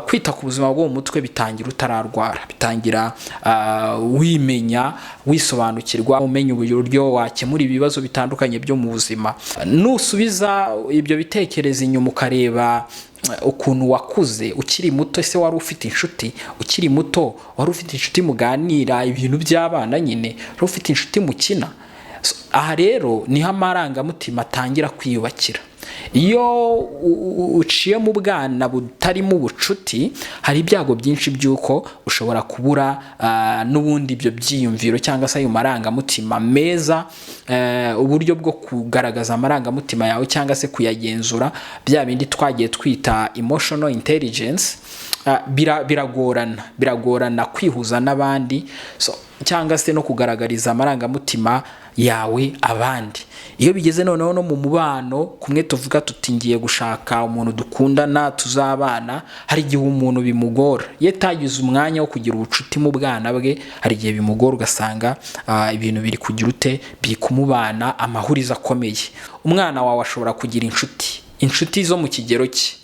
kwita ku buzima bwo mu mutwe bitangira utararwara, bitangira wimenya, wisobanukirwa, umenya uburyo wakemura ibibazo bitandukanye byo mu buzima. Nusubiza ibyo bitekerezo inyuma ukareba ukuntu wakuze ukiri muto, ese wari ufite inshuti ukiri muto, wari ufite inshuti muganira ibintu by'abana nyine, wari ufite inshuti mukina. Aha rero niho amarangamutima atangira kwiyubakira. Iyo uciye mu bwana butarimo ubucuti, hari ibyago byinshi by'uko ushobora kubura n'ubundi ibyo byiyumviro cyangwa se ayo marangamutima meza, uburyo bwo kugaragaza amarangamutima yawe cyangwa se kuyagenzura, bya bindi twagiye twita emotional intelligence. Biragorana kwihuza n'abandi, cyangwa se no kugaragariza amarangamutima yawe abandi. Iyo bigeze noneho no mu mubano, kumwe tuvuga tuti ngiye gushaka umuntu dukundana tuzabana, hari igihe umuntu bimugora, yetagize umwanya wo kugira ubucuti mu bwana bwe, hari igihe bimugora ugasanga ibintu biri kugira ute, biri kumubana amahurizo akomeye. Umwana wawe ashobora kugira inshuti zo mu kigero cye.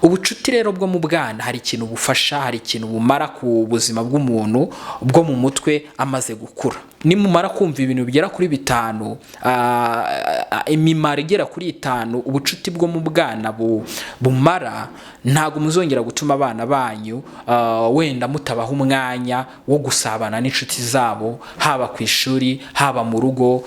Ubucuti rero bwo mu bwana hari ikintu bufasha, hari ikintu bumara ku buzima bw'umuntu bwo mu mutwe amaze gukura. Nimumara kumva ibintu bigera kuri 5, imimaro igera kuri 5 ubucuti bwo mu bwana bumara, ntago muzongera gutuma abana banyu wenda mutabaho umwanya wo gusabana n'inshuti zabo, haba ku ishuri, haba mu rugo.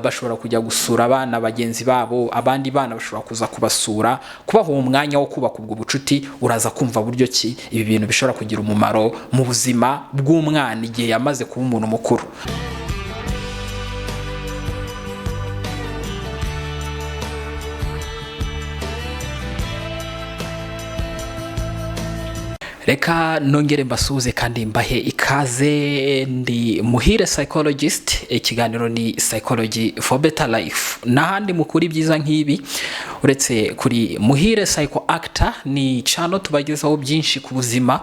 Bashobora kujya gusura abana bagenzi babo, abandi bana bashobora kuza kubasura, kubaho umwanya wo kubaka ubwo bucuti. Uraza kumva buryo ki ibi bintu bishobora kugira umumaro mu buzima bw'umwana igihe yamaze kuba umuntu mukuru. Reka nongere mbasuze kandi mbahe ikaze. Ndi Muhire Psychologist, ikiganiro ni Psychology for Better Life. Nahandi mukuri byiza nk'ibi uretse kuri Muhire PsychActor, ni channel tubagezaho byinshi ku buzima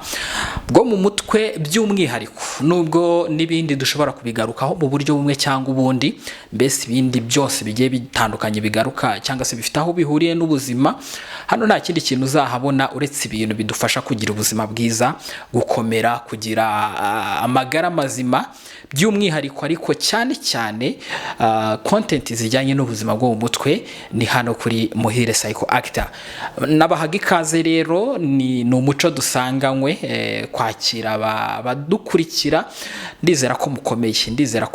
bwo mu mutwe by'umwihariko, nubwo nibindi dushobora kubigarukaho mu buryo bumwe cyangwa ubundi. Mbese ibindi byose bigiye bitandukanye bigaruka cyangwa se bifite aho bihuriye n'ubuzima. Hano nta kindi kintu uzahabona uretse ibintu bidufasha kugira ubuzima bwiza, gukomera, kugira amagara mazima by'umwihariko. Ariko cyane cyane content zijyanye n'ubuzima bwo mu mutwe ni hano kuri Muhire PsychActor. Nabahaga ikaze rero, ni umuco dusanganywe kwakira abadukurikira. Ndizera ko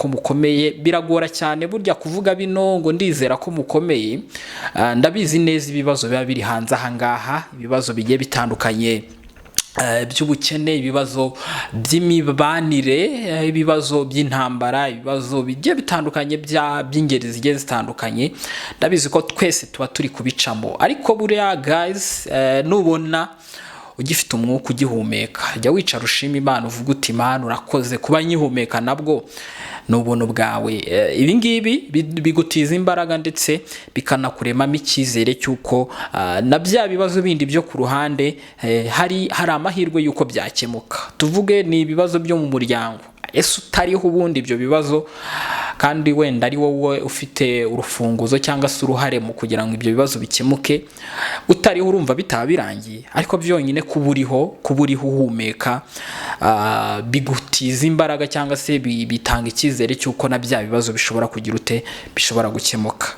mukomeye, biragora cyane burya kuvuga bino ngo ndizera ko mukomeye. Ndabizi neza ibibazo biba biri hanze aha ngaha, ibibazo bigiye bitandukanye by'ubukene, ibibazo by'imibanire, ibibazo by'intambara, ibibazo bigiye bitandukanye by'ingeri zigiye zitandukanye. Ndabizi ko twese tuba turi kubicamo, ariko buriya guys, nubona ugifite umwuka ugihumeka, jya wicara ushima Imana, uvuga uti Imana urakoze kuba nyihumeka, nabwo n'ubuntu bwawe. Ibi ngibi bigutiza imbaraga ndetse bikanakuremamo icyizere cy'uko na bya bibazo bindi byo ku ruhande hari amahirwe y'uko byakemuka. Tuvuge ni ibibazo byo mu muryango, ese utariho ubundi ibyo bibazo, kandi wenda ari wowe ufite urufunguzo cyangwa se uruhare mu kugira ngo ibyo bibazo bikemuke, utariho urumva bitaba birangiye. Ariko byonyine kuburiho uhumeka bigutiza imbaraga cyangwa se bitanga icyizere cy'uko na bya bibazo bishobora kugira ute, bishobora gukemuka.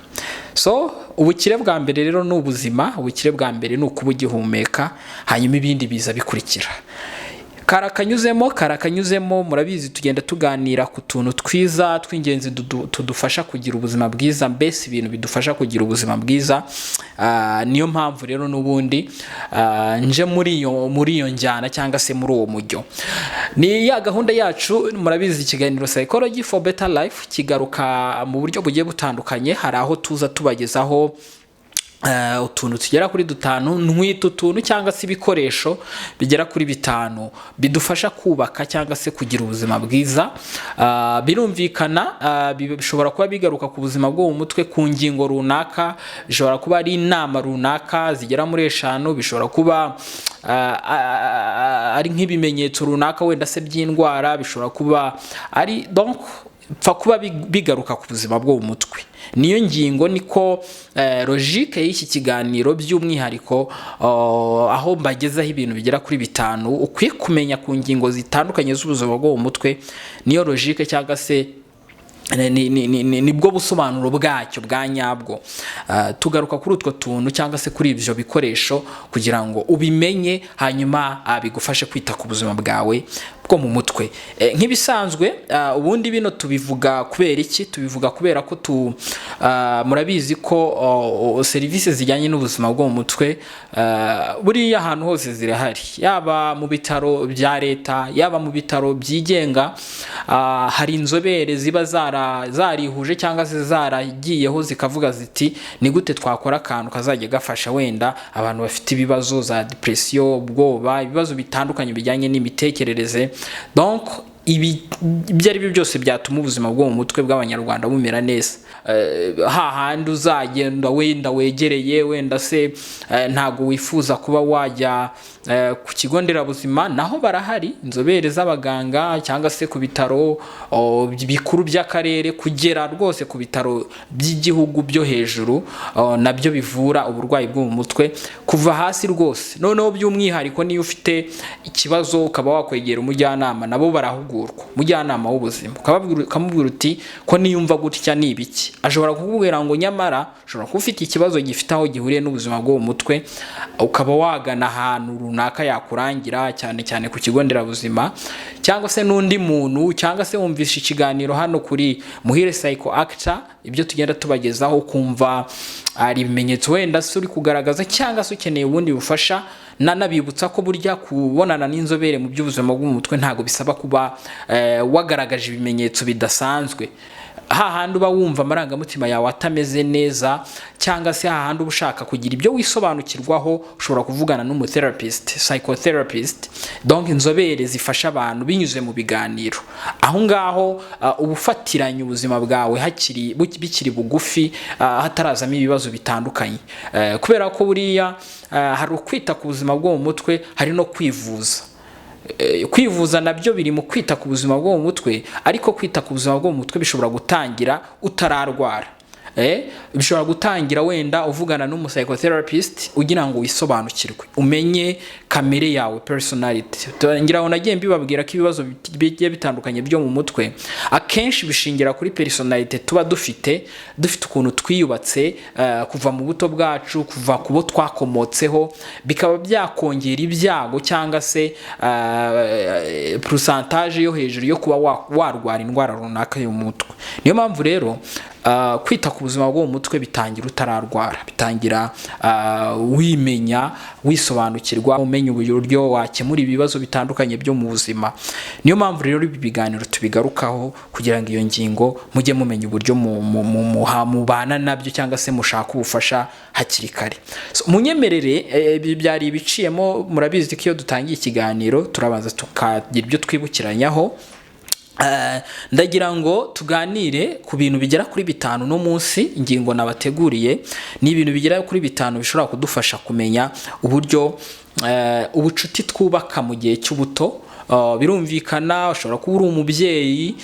So ubukire bwa mbere rero ni ubuzima, ubukire bwa mbere ni ukuba ugihumeka, hanyuma ibindi biza bikurikira. Karakanyuzemo murabizi tugenda tuganira ku tuntu twiza tw'ingenzi tudufasha kugira ubuzima bwiza, mbese ibintu bidufasha kugira ubuzima bwiza. Niyo mpamvu rero n'ubundi nje muri iyo njyana cyangwa se muri uwo mujyo. Ni ya gahunda yacu, murabizi ikiganiro Psychology for Better Life kigaruka mu buryo bugiye butandukanye. Hari aho tuza tubagezaho utuntu tugera kuri 5, ntwita utuntu cyangwa se ibikoresho bigera kuri 5 bidufasha kubaka cyangwa se kugira ubuzima bwiza. Birumvikana bishobora kuba bigaruka ku buzima bwo mu mutwe ku ngingo runaka, bishobora kuba ari inama runaka zigera muri 5, bishobora kuba ari nk'ibimenyetso runaka wenda se by'indwara, bishobora kuba ari donc pfa kuba bigaruka ku buzima bwo mu mutwe. Niyo ngingo niko logique y'iki kiganiro by'umwihariko aho mbagezaho ibintu bigera kuri 5 ukwiye kumenya ku ngingo zitandukanye z'ubuzima bwo mu mutwe. Niyo logique cyangwa se nibwo busobanuro bwacyo bwa nyabwo. Tugaruka kuri utwo tuntu cyangwa se kuri ibyo bikoresho kugira ngo ubimenye hanyuma bigufashe kwita ku buzima bwawe bwo mu mutwe. Nk'ibisanzwe ubundi bino tubivuga kubera iki? Tubivuga kubera ko murabizi ko serivisi zijyanye n'ubuzima bwo mu mutwe buriya ahantu hose zirahari, yaba mu bitaro bya leta, yaba mu bitaro byigenga. Hari inzobere ziba zarihuje cyangwa se zaragiyeho zikavuga ziti ni gute twakora akantu kazajya gafasha wenda abantu bafite ibibazo za depression, ubwoba, ibibazo bitandukanye bijyanye n'imitekerereze. Donc ibyo ari byo byose byatuma ubuzima bwo mu mutwe bw'abanyarwanda bumera neza. Hahandi uzagenda wenda wegereye, wenda se ntago wifuza kuba wajya ku kigo nderabuzima, naho barahari inzobere z'abaganga, cyangwa se ku bitaro bikuru by'akarere, kugera rwose ku bitaro by'igihugu byo hejuru nabyo bivura uburwayi bwo mu mutwe kuva hasi rwose. Noneho by'umwihariko niyo ufite ikibazo ukaba wakwegera umujyanama, nabo barahugurwa, umujyanama w'ubuzima ukamubwira uti ko niyumva gutya ni ibiki. Ashobora kukubwira ngo nyamara ushobora kuba ufite ikibazo gifite aho gihuriye n'ubuzima bwo mu mutwe, ukaba wagana ahantu runaka yakurangira, cyane cyane ku kigo nderabuzima, cyangwa se n'undi muntu, cyangwa se wumvisha ikiganiro hano kuri Muhire PsychActor, ibyo tugenda tubagezaho kumva ari ibimenyetso wenda se uri kugaragaza, cyangwa se ukeneye ubundi bufasha. Nanabibutsa ko burya kubonana n'inzobere mu by'ubuzima bwo mu mutwe ntago bisaba kuba wagaragaje ibimenyetso bidasanzwe. Hahandi uba wumva amarangamutima yawe atameze neza, cyangwa se hahandi uba ushaka kugira ibyo wisobanukirwaho, ushobora kuvugana n'umutherapist, psychotherapist, donc inzobere zifasha abantu binyuze mu biganiro. Aho ngaho ubufatiranye ubuzima bwawe bikiri bugufi, hatarazamo ibibazo bitandukanye. Kubera ko buriya hari ukwita ku buzima bwo mu mutwe, hari no kwivuza. Kwivuza nabyo biri mu kwita ku buzima bwo mu mutwe, ariko kwita ku buzima bwo mu mutwe bishobora gutangira utararwara. Bishobora gutangira wenda uvugana n'umuspsychotherapist ugira ngo wisobanukirwe, umenye kamere yawe, personality. Ngira ngo nagiye mbibabwira ko ibibazo bigiye bitandukanye byo mu mutwe akenshi bishingira kuri personality tuba dufite ukuntu twiyubatse kuva mu buto bwacu, kuva kubo twakomotseho, bikaba byakongera ibyago cyangwa se pourcentage yo hejuru yo kuba warwara indwara runaka yo mu mutwe. Niyo mpamvu rero kwita ku buzima bwo mu mutwe bitangira utararwara, bitangira wimenya, wisobanukirwa, umenya uburyo wakemura ibibazo bitandukanye byo mu buzima. Niyo mpamvu rero ibi biganiro tubigarukaho kugira ngo iyo ngingo mujye mumenya uburyo mubana nabyo, cyangwa se mushaka ubufasha hakiri kare. Munyemerere byari ibiciyemo, murabizi ko iyo dutangiye ikiganiro turabanza tukagira ibyo twibukiranyaho. Ndagira ngo tuganire ku bintu bigera kuri 5 no munsi. Ingingo nabateguriye ni ibintu bigera kuri 5 bishobora kudufasha kumenya uburyo ubucuti twubaka mu gihe cy'ubuto. Birumvikana ushobora kuba uri umubyeyi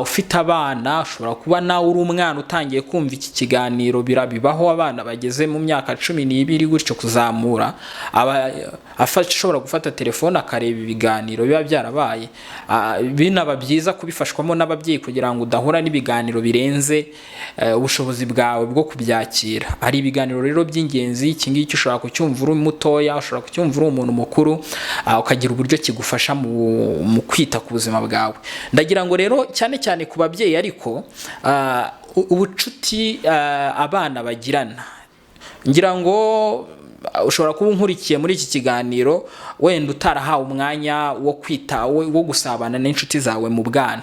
ufite abana, ushobora kuba nawe uri umwana utangiye kumva iki kiganiro. Birabibaho abana bageze mu myaka 12 gutyo kuzamura, ashobora gufata telefone akareba ibiganiro biba byarabaye. Binaba byiza kubifashwamo n'ababyeyi kugira ngo udahura n'ibiganiro birenze ubushobozi bwawe bwo kubyakira. Ari ibiganiro rero by'ingenzi, iki ngiki ushobora kucyumva uri mutoya, ushobora kucyumva uri umuntu mukuru, ukagira uburyo kigufasha mu kwita ku buzima bwawe. Ndagira ngo rero cyane cyane ku babyeyi, ariko ubucuti abana bagirana, ngira ngo ushobora kuba unkurikiye muri iki kiganiro wenda utarahawe umwanya wo gusabana n'inshuti zawe mu bwana.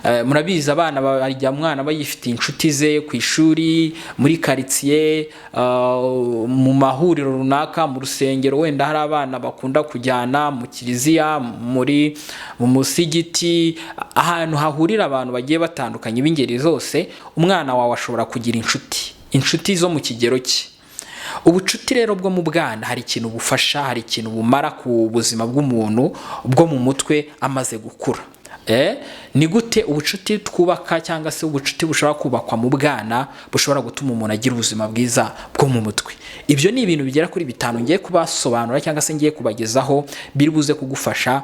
Murabizi abana bajya mwana bayifite inshuti ze ku ishuri, muri quartier, mu mahuriro runaka, mu rusengero. Wenda hari abana bakunda kujyana mu kiliziya, mu musigiti, ahantu hahurira abantu bagiye batandukanye b'ingeri zose. Umwana wawe ashobora kugira inshuti zo mu kigero cye. Ubucuti rero bwo mu bwana hari ikintu bufasha, hari ikintu bumara ku buzima bw'umuntu bwo mu mutwe amaze gukura. ni gute ubucuti twubaka cyangwa se ubucuti bushobora kubakwa mu bwana bushobora gutuma umuntu agira ubuzima bwiza bwo mu mutwe. Ibyo ni ibintu bigera kuri 5 ngiye kubasobanura cyangwa se ngiye kubagezaho biri buze kugufasha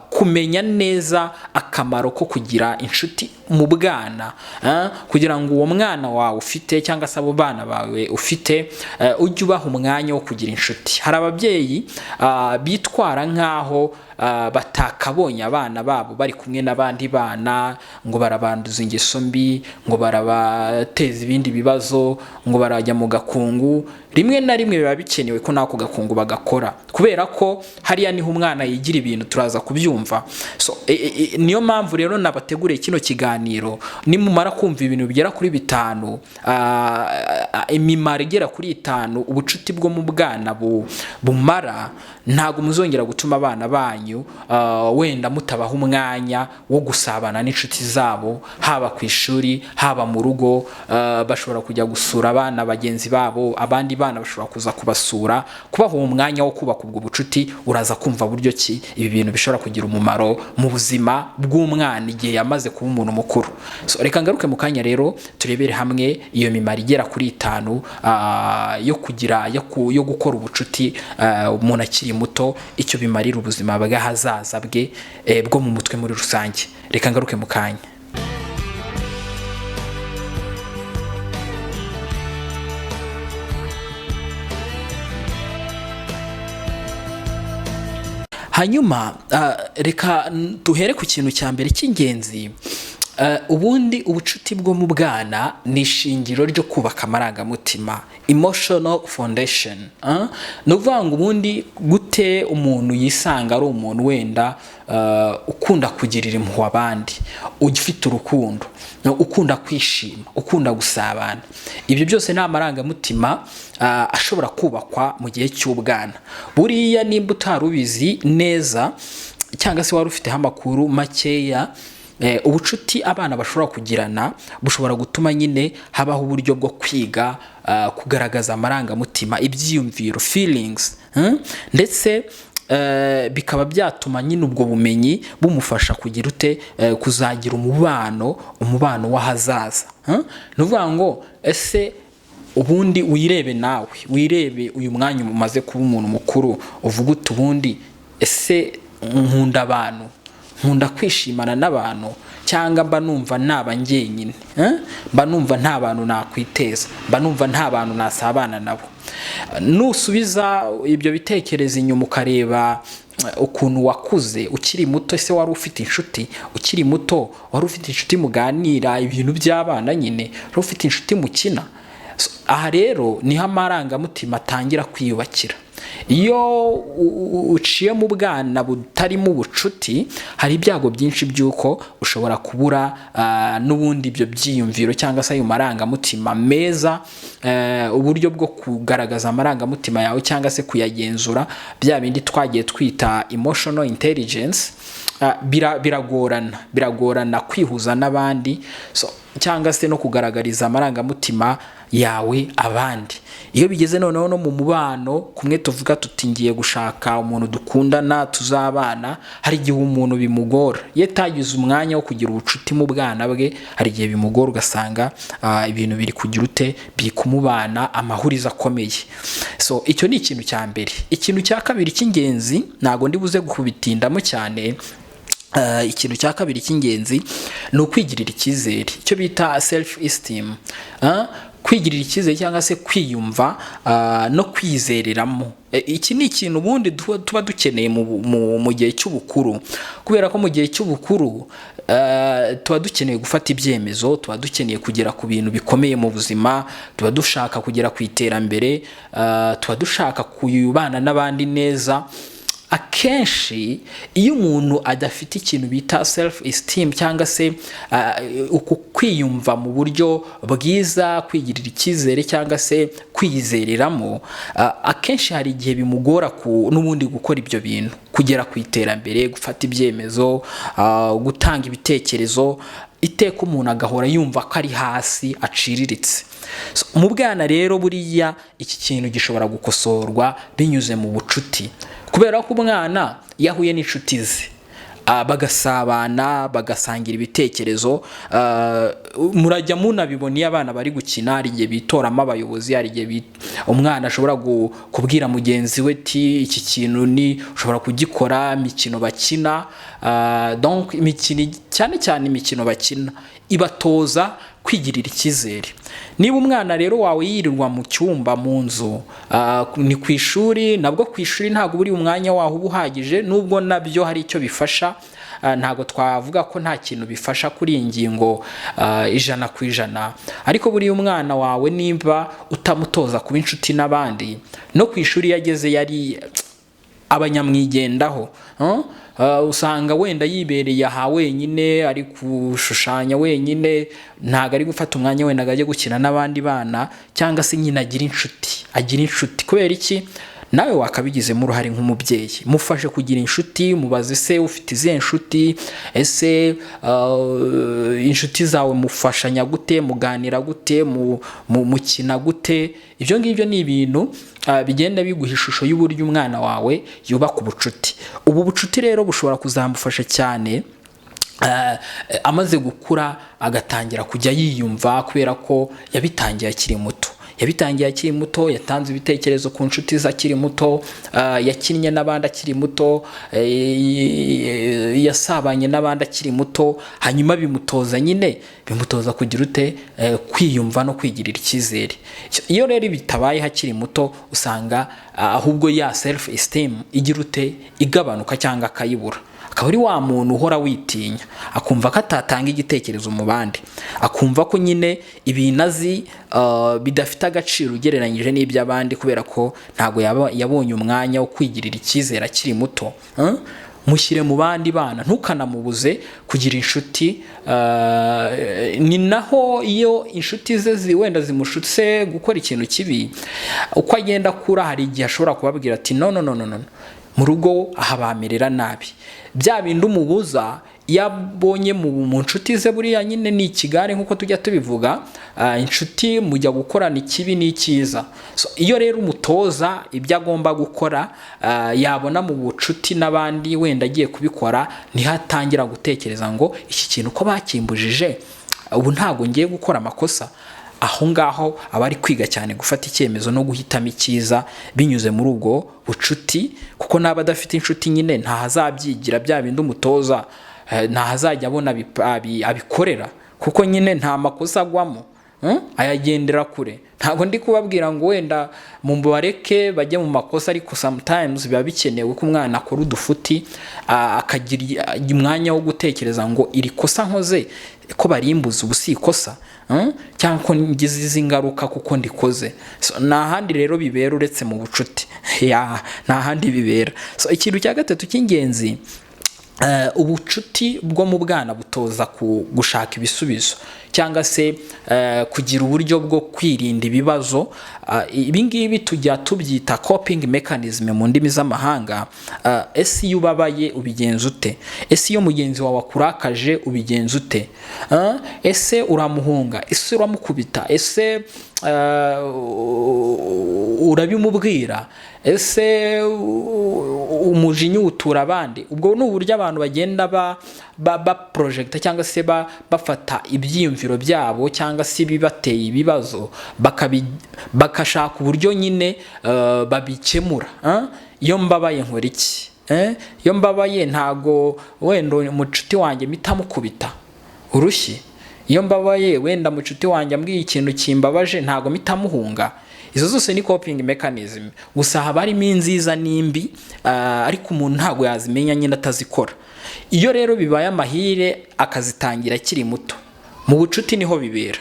kumenya neza akamaro ko kugira inshuti mu bwana, kugira ngo uwo mwana wawe ufite cyangwa se abo bana bawe ufite ujye ubaha umwanya wo kugira inshuti. Hari ababyeyi bitwara nkaho batakabonye abana babo bari kumwe n'abandi bana, ngo barabanduza ingeso mbi, ngo barabateza ibindi bibazo, ngo barajya mu gakungu. Rimwe na rimwe biba bikenewe ko nako gakungu bagakora, kubera ko hariya niho umwana yigira ibintu turaza kubyumva. Niyo mpamvu rero nabateguriye kino kiganiro, nimumara kumva ibintu bigera kuri 5, imimaro igera kuri 5 ubucuti bwo mu bwana bumara, ntago muzongera gutuma abana banyu wenda mutabaha umwanya wo gusabana n'inshuti zabo, haba ku ishuri, haba mu rugo. Bashobora kujya gusura abana bagenzi babo, abandi bana bashobora kuza kubasura. Kubaha umwanya wo kubaka ubwo bucuti, uraza kumva buryo ki ibi bintu bishobora kugira umumaro mu buzima bw'umwana igihe yamaze kuba umuntu mukuru. Reka ngaruke mu kanya rero turebere hamwe iyo mimaro igera kuri 5 yo gukora ubucuti umuntu akiri muto, icyo bimarira ubuzima bw'ahazaza bwe bwo mu mutwe muri rusange. Reka ngaruke mu kanya. Hanyuma reka duhere ku kintu cya mbere cy'ingenzi. Ubundi ubucuti bwo mu bwana ni ishingiro ryo kubaka amarangamutima, emotional foundation. No kuvuga ngo ubundi gute umuntu yisanga ari umuntu wenda ukunda kugirira impuhwe abandi, ugifite urukundo, ukunda kwishima, ukunda gusabana. Ibyo byose ni amarangamutima ashobora kubakwa mu gihe cy'ubwana. Buriya nimba utarubizi neza cyangwa se wari ufiteho amakuru makeya, ubucuti abana bashobora kugirana bushobora gutuma nyine habaho uburyo bwo kwiga kugaragaza amarangamutima, ibyiyumviro, feelings, ndetse bikaba byatuma nyine ubwo bumenyi bumufasha kugira kuzagira umubano w'ahazaza. Ni ukuvuga ngo ese ubundi wirebe nawe, wirebe uyu mwanya umaze kuba umuntu mukuru, uvuga uti ubundi ese nkunda abantu, nkunda kwishimana n'abantu, cyangwa mba numva naba njyenyine, mba numva nta bantu nakwiteza, mba numva nta bantu nasabana nabo. Nusubiza ibyo bitekerezo inyuma ukareba ukuntu wakuze ukiri muto, ese wari ufite inshuti ukiri muto, wari ufite inshuti muganira ibintu by'abana nyine, wari ufite inshuti mukina. Aha rero niho amarangamutima atangira kwiyubakira. Iyo uciye mu bwana butarimo ubucuti, hari ibyago byinshi by'uko ushobora kubura n'ubundi ibyo byiyumviro cyangwa se ayo marangamutima meza, uburyo bwo kugaragaza amarangamutima yawe cyangwa se kuyagenzura, bya bindi twagiye twita emotional intelligence. Biragorana kwihuza n'abandi, cyangwa se no kugaragariza amarangamutima yawe abandi. Iyo bigeze noneho no mu mubano, kumwe tuvuga tuti ngiye gushaka umuntu dukundana tuzabana, hari igihe umuntu bimugora, yetagize umwanya wo kugira ubucuti mu bwana bwe, hari igihe bimugora ugasanga ibintu biri kugira biri kumubana amahurizo akomeye. Icyo ni ikintu cya mbere. Ikintu cya kabiri cy'ingenzi, ntago ndi buze kubitindamo cyane, ikintu cya kabiri cy'ingenzi ni ukwigirira icyizere, icyo bita self esteem. Kwigirira icyizere cyangwa se kwiyumva no kwizereramo. Iki ni ikintu ubundi tuba dukeneye mu gihe cy'ubukuru, kubera ko mu gihe cy'ubukuru tuba dukeneye gufata ibyemezo, tuba dukeneye kugera ku bintu bikomeye mu buzima, tuba dushaka kugera ku iterambere, tuba dushaka kuyubana n'abandi neza. Akenshi iyo umuntu adafite ikintu bita self esteem cyangwa se uku kwiyumva mu buryo bwiza, kwigirira icyizere cyangwa se kwizereramo, akenshi hari igihe bimugora n'ubundi gukora ibyo bintu, kugera ku iterambere, gufata ibyemezo, gutanga ibitekerezo. Iteka umuntu agahora yumva ko ari hasi, aciriritse. Mu bwana rero buriya iki kintu gishobora gukosorwa binyuze mu bucuti, kubera ko umwana yahuye n'inshuti ze bagasabana bagasangira ibitekerezo. Murajya munabibona iyo abana bari gukina, hari igihe bitoramo abayobozi, hari igihe umwana ashobora kubwira mugenzi we ati iki kintu ni ushobora kugikora. Imikino bakina, donc imikino cyane cyane imikino bakina ibatoza kwigirira icyizere. Niba umwana rero wawe yirirwa mu cyumba mu nzu, ni ku ishuri nabwo, ku ishuri ntabwo buri umwanya waho uba uhagije, nubwo nabyo hari icyo bifasha. Ntabwo twavuga ko nta kintu bifasha kuri iyi ngingo 100%, ariko buri umwana wawe niba utamutoza kuba inshuti n'abandi, no ku ishuri yageze yari abanyamwigendaho, usanga wenda yibereye aha wenyine, ari kushushanya wenyine, ntago ari gufata umwanya wenda ajye gukina n'abandi bana, cyangwa se nyine agira inshuti. Kubera iki? Nawe wakabigizemo uruhare nk'umubyeyi. Mufashe kugira inshuti, mubaze se ufite izihe inshuti, ese inshuti zawe mufashanya gute, muganira gute, mukina gute. Ibyo ngibyo ni ibintu bigenda biguha ishusho y'uburyo umwana wawe yubaka ubucuti. Ubu bucuti rero bushobora kuzamufasha cyane amaze gukura, agatangira kujya yiyumva, kubera ko yabitangiye akiri muto. Yatanze ibitekerezo ku nshuti ze akiri muto, yakinnye n'abandi akiri muto, yasabanye n'abandi akiri muto, hanyuma bimutoza kugira ute, kwiyumva no kwigirira icyizere. Iyo rero bitabaye hakiri muto, usanga ahubwo ya self esteem igira ute, igabanuka cyangwa akayibura. Akaba ari wa muntu uhora witinya, akumva ko atatanga igitekerezo mu bandi, akumva ko nyine ibintu azi bidafite agaciro ugereranyije n'iby'abandi, kubera ko ntago yabonye umwanya wo kwigirira icyizere akiri muto. Mushyire mu bandi bana, ntukanamubuze kugira inshuti. Ni naho iyo inshuti ze wenda zimushutse gukora ikintu kibi, uko agenda akura, hari igihe ashobora kubabwira ati no, mu rugo aha bamerera nabi. Bya bindi umubuza yabonye mu nshuti ze, buriya nyine ni ikigare nk'uko tujya tubivuga. Inshuti mujya gukorana ikibi n'icyiza. Iyo rero umutoza ibyo agomba gukora, yabona mu bucuti n'abandi wenda agiye kubikora, ntihatangira gutekereza ngo iki kintu ko bakimbujije, ubu ntabwo ngiye gukora amakosa. Aho ngaho aba ari kwiga cyane gufata icyemezo no guhitamo icyiza binyuze muri ubwo bucuti, kuko naba adafite inshuti nyine ntahazabyigira bya bindi umutoza, ntahazajya abona abikorera, kuko nyine nta makosa agwamo, ayagendera kure. Ntabwo ndi kubabwira ngo wenda mubareke bajye mu makosa, ariko sometimes biba bikenewe ko umwana akora udufuti, akagira umwanya wo gutekereza ngo iri kosa nkoze ko barimbuza ubu si ikosa, cyangwa ko ngize izi ngaruka kuko ndikoze. Nta handi rero bibera uretse mu bucuti, nta handi bibera. Ikintu cya gatatu cy'ingenzi, ubucuti bwo mu bwana butoza gushaka ibisubizo, cyangwa se kugira uburyo bwo kwirinda ibibazo. Ibi ngibi tujya tubyita coping mechanism mu ndimi z'amahanga. Ese iyo ubabaye ubigenza ute? Ese iyo mugenzi wawe akurakaje ubigenza ute? Ese uramuhunga? Ese uramukubita? Ese urabimubwira? Ese umujinya utura abandi? Ubwo ni uburyo abantu bagenda ba project, cyangwa se bafata ibyiyumviro byabo cyangwa se bibateye ibibazo, bakashaka uburyo nyine babikemura. Iyo mbabaye nkora iki? Iyo mbabaye ntago wenda umucuti wanjye mitamukubita urushyi. Iyo mbabaye wenda mucuti wanjye ambwiye ikintu kimbabaje, ntago mitamuhunga. Izo zose ni coping mechanism. Gusa haba harimo inziza n'imbi, ariko umuntu ntago yazimenya nyine atazikora. Iyo rero bibaye amahire akazitangira akiri muto, mu bucuti niho bibera.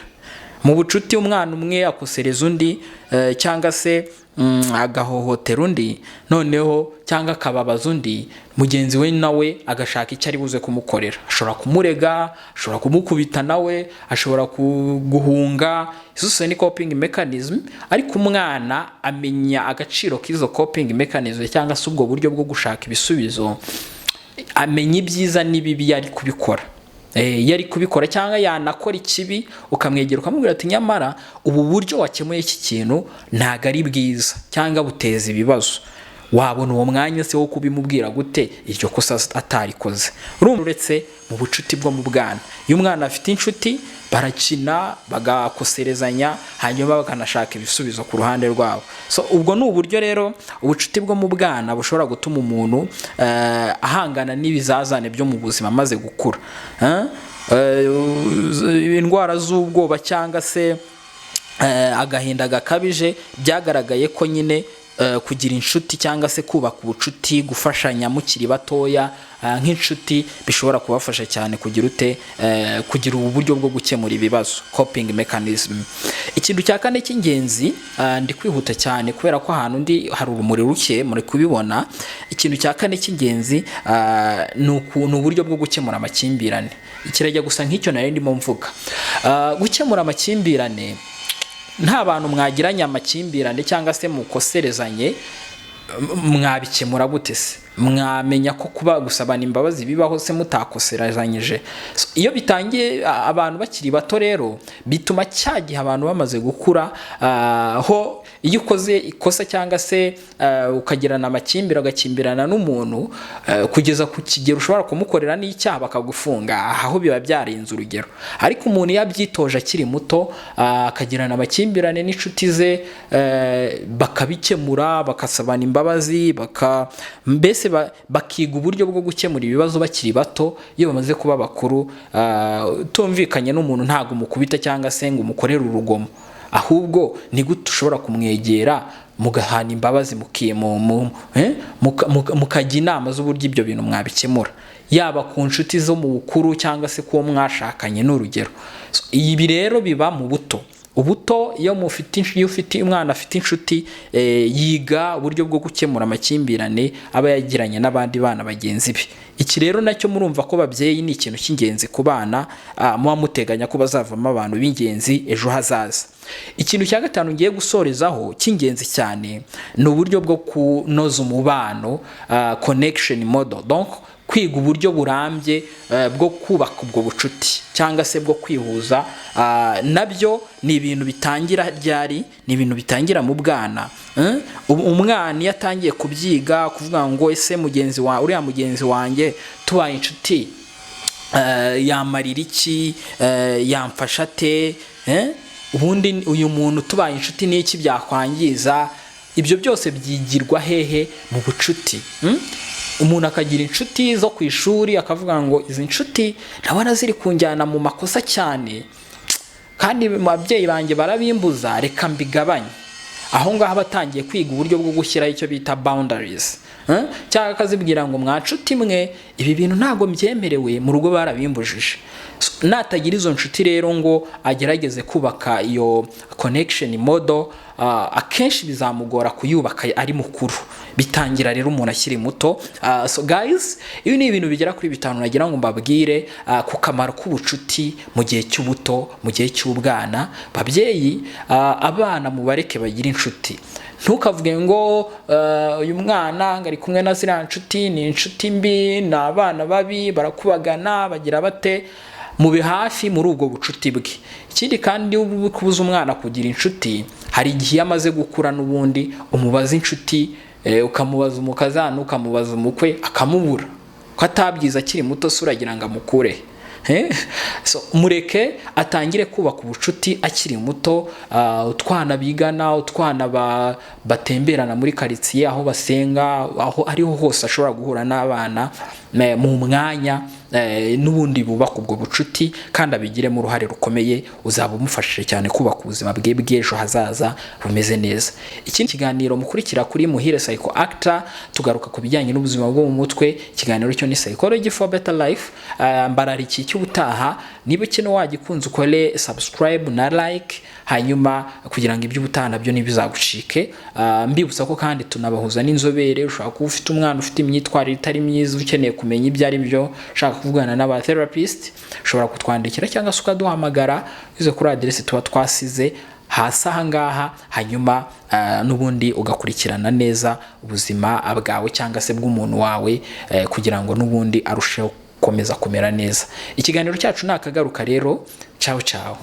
Mu bucuti umwana umwe akosereza undi, cyangwa se agahohotera undi, noneho cyangwa akababaza undi, mugenzi we nawe agashaka icyo ari buze kumukorera. Ashobora kumurega, ashobora kumukubita nawe, ashobora guhunga. Izo ni coping mechanism, ariko umwana amenya agaciro k'izo coping mechanism, cyangwa se ubwo buryo bwo gushaka ibisubizo, amenya ibyiza n'ibibi yari kubikora. Yari kubikora cyangwa yanakora ikibi, ukamwegera ukamubwira ati nyamara ubu buryo wakemuye iki kintu ntago ari bwiza cyangwa buteza ibibazo. wabona uwo mwanya se wo kubimubwira gute iryo kosa atarikoze? Uretse mu bucuti bwo mu bwana, iyo umwana afite inshuti barakina bagakoserezanya hanyuma bakanashaka ibisubizo ku ruhande rwabo. So ubwo ni uburyo rero ubucuti bwo mu bwana bushobora gutuma umuntu ahangana n'ibizazane byo mu buzima maze gukura, indwara z'ubwoba cyangwa se agahinda gakabije. Byagaragaye ko nyine kugira inshuti cyangwa se kubaka ubucuti, gufashanya mukiri batoya nk'inshuti bishobora kubafasha cyane kugira uburyo bwo gukemura ibibazo, coping mechanism. Ikintu cya kane cy'ingenzi, ndi kwihuta cyane kubera ko ahantu ndi hari urumuri ruke muri kubibona. Ikintu cya kane cy'ingenzi ni uburyo bwo gukemura amakimbirane. Ikirajya gusa nk'icyo nari ndimo mvuga. Gukemura amakimbirane, nta bantu mwagiranye amakimbirane cyangwa se mukoserezanye, mwabikemura gute se? Mwamenya ko kuba gusabana imbabazi bibaho se mutakoserezanyije? Iyo bitangiye abantu bakiri bato rero bituma cyagihe abantu bamaze gukura, ho iyo ukoze ikosa cyangwa se ukagirana agakimbirana n'umuntu kugeza ku kigero ushobora kumukorera n'icyaha bakagufunga, aho biba byarenze urugero. Ariko umuntu yabyitoje akiri muto, akagirana amakimbirane n'inshuti ze, bakabikemura, bakasabana imbabazi, mbese bakiga uburyo bwo gukemura ibibazo bakiri bato. Iyo bamaze kuba bakuru, tumvikanye n'umuntu ntago umukubita cyangwa se ngo umukorere urugomo, ahubwo ni gute ushobora kumwegera mugahana imbabazi, mukajya inama z'uburyo ibyo bintu mwabikemura, yaba ku nshuti zo mu bukuru cyangwa se kuwo mwashakanye n'urugero. Ibi rero biba mu buto. Ubuto iyo ufite umwana afite inshuti, yiga uburyo bwo gukemura amakimbirane aba yagiranye n'abandi bana bagenzi be. Iki rero nacyo murumva ko babyeyi ni ikintu cy'ingenzi ku bana, muba muteganya ko bazavamo abantu b'ingenzi ejo hazaza. Ikintu cya gatanu ngiye gusorezaho cy'ingenzi cyane ni uburyo bwo kunoza umubano, connection model. Donc kwiga uburyo burambye bwo kubaka ubwo bucuti cyangwa se bwo kwihuza, nabyo ni ibintu bitangira ryari, ni ibintu bitangira mu bwana. Umwana iyo atangiye kubyiga kuvuga ngo ese uriya mugenzi wanjye tubaye inshuti yamarira iki, yamfasha te, ubundi uyu muntu tubaye inshuti n'iki byakwangiza. Ibyo byose byigirwa hehe? Mu bucuti. Umuntu akagira inshuti zo ku ishuri akavuga ngo izi inshuti ndabona ziri kunjyana mu makosa cyane kandi ababyeyi banjye barabimbuza, reka mbigabanye. Aho ngaho batangiye kwiga uburyo bwo gushyiraho icyo bita boundaries, cyangwa akazibwira ngo mwanshuti mwe ibi bintu ntago mbyemerewe, mu rugo barabimbujije. Natagira izo nshuti rero ngo agerageze kubaka iyo connection model, akenshi bizamugora kuyubaka ari mukuru. Bitangira rero umuntu akiri muto. So guys, ibi ni ibintu bigera kuri 5 nagira ngo mbabwire ku kamaro k'ubucuti mu gihe cy'ubuto, mu gihe cy'ubwana. Babyeyi, abana mubareke bagira inshuti. Ntukavuge ngo uyu mwana ngari kumwe na ziriya nshuti ni inshuti mbi, ni abana babi, barakubagana, bagira bate. Mube hafi muri ubwo bucuti bwe. Ikindi kandi kubuza umwana kugira inshuti, hari igihe amaze gukura n'ubundi umubaza inshuti, ukamubaza umukazana, ukamubaza umukwe, akamubura ko atabyiza akiri muto, suragira ngo amukure. So mureke atangire kubaka ubucuti akiri muto. Utwana bigana, utwana batemberana muri quartier, aho basenga, aho ariho hose ashobora guhura n'abana mu mwanya, n'ubundi bubaka ubwo bucuti kandi abigiremo uruhare rukomeye. Uzaba umufashije cyane kubaka ubuzima bwe bw'ejo hazaza bumeze neza. Ikindi kiganiro mukurikira kuri Muhire PsychActor, tugaruka ku bijyanye n'ubuzima bwo mu mutwe. Ikiganiro cyo ni Psychology for Better Life. Mbarariki cy'ubutaha, niba kino wagikunze ukore subscribe na like, hanyuma kugira ngo iby'ubutaha nabyo nibizagucike. Mbibutsa ko kandi tunabahuza n'inzobere. Ushobora kuba ufite umwana ufite imyitwarire itari myiza, ukeneye kumenya ibyo ari byo, ushaka kuvugana n'aba therapist, ushobora kutwandikira cyangwa se ukaduhamagara uze kuri address tuba twasize hasi aha ngaha, hanyuma n'ubundi ugakurikirana neza ubuzima bwawe cyangwa se bw'umuntu wawe, kugira ngo n'ubundi arusheho gukomeza kumera neza. Ikiganiro cyacu nakagaruka rero. Ciao ciao.